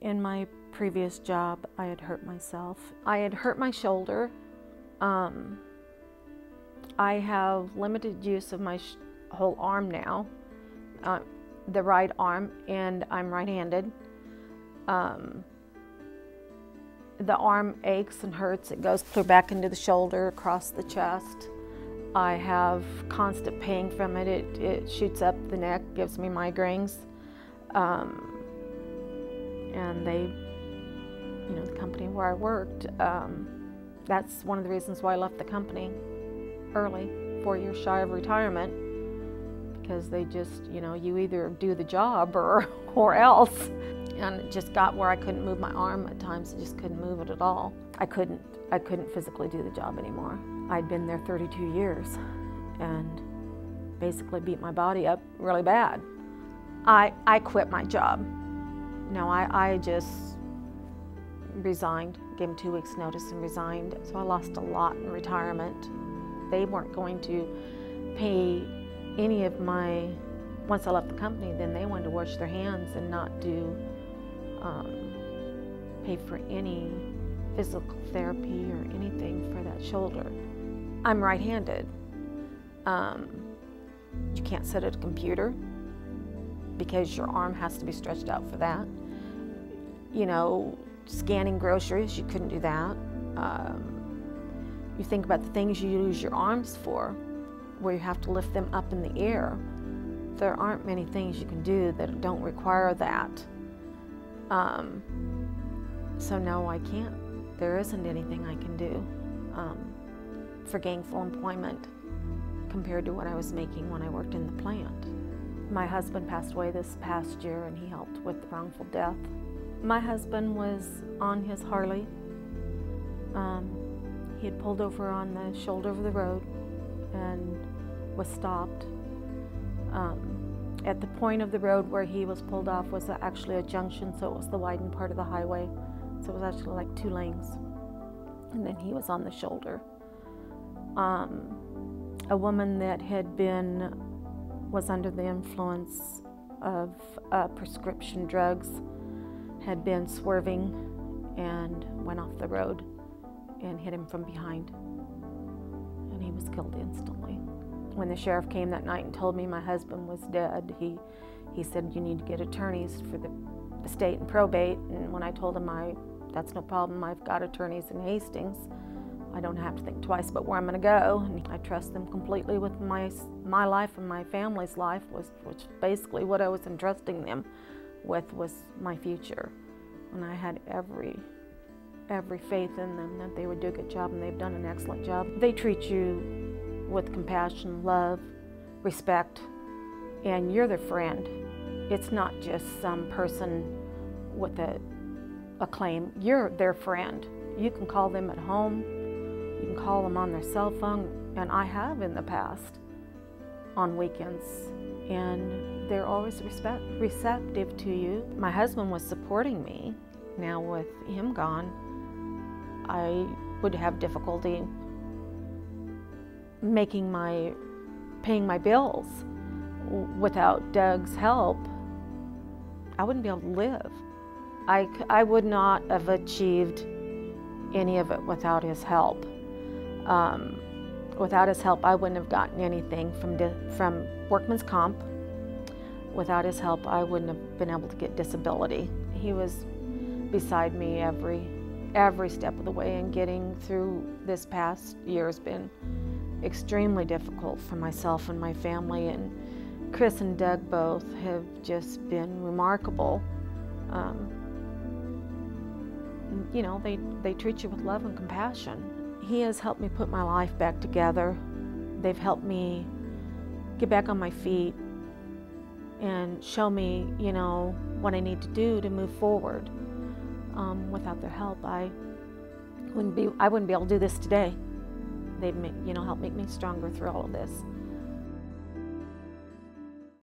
In my previous job, I had hurt myself. I had hurt my shoulder. I have limited use of my whole arm now, the right arm, and I'm right-handed. The arm aches and hurts. It goes clear back into the shoulder, across the chest. I have constant pain from it. It shoots up the neck, gives me migraines. And they, the company where I worked, that's one of the reasons why I left the company early, 4 years shy of retirement, because they just, you either do the job or else. And it just got where I couldn't move my arm at times. I just couldn't move it at all. I couldn't physically do the job anymore. I'd been there 32 years and basically beat my body up really bad. I quit my job. I just resigned, gave them 2 weeks notice and resigned. So I lost a lot in retirement. They weren't going to pay any of my, once I left the company, then they wanted to wash their hands and not do, pay for any physical therapy or anything for that shoulder. I'm right-handed. You can't sit at a computer because your arm has to be stretched out for that. Scanning groceries, you couldn't do that. You think about the things you use your arms for, where you have to lift them up in the air. There aren't many things you can do that don't require that. So no, I can't. There isn't anything I can do for gainful employment compared to what I was making when I worked in the plant. My husband passed away this past year, and he helped with the wrongful death. My husband was on his Harley. He had pulled over on the shoulder of the road and was stopped. At the point of the road where he was pulled off was actually a junction, so it was the widened part of the highway. So it was actually like 2 lanes. And then he was on the shoulder. A woman that was under the influence of prescription drugs had been swerving and went off the road and hit him from behind. And he was killed instantly. When the sheriff came that night and told me my husband was dead, he said, "You need to get attorneys for the estate and probate." And when I told him, that's no problem, I've got attorneys in Hastings. I don't have to think twice about where I'm going to go. And I trust them completely with my life and my family's life, which basically what I was entrusting them with was my future. And I had every faith in them that they would do a good job, and they've done an excellent job. They treat you with compassion, love, respect, and you're their friend. It's not just some person with a claim. You're their friend. You can call them at home. You can call them on their cell phone, and I have in the past on weekends, and they're always receptive to you. My husband was supporting me. Now with him gone, I would have difficulty paying my bills. Without Doug's help, I wouldn't be able to live. I would not have achieved any of it without his help. Without his help, I wouldn't have gotten anything from workman's comp. Without his help, I wouldn't have been able to get disability. He was beside me every step of the way, and getting through this past year has been extremely difficult for myself and my family. And Chris and Doug both have just been remarkable. They treat you with love and compassion. He has helped me put my life back together. They've helped me get back on my feet and show me, what I need to do to move forward. Without their help, I wouldn't be able to do this today. They've helped make me stronger through all of this.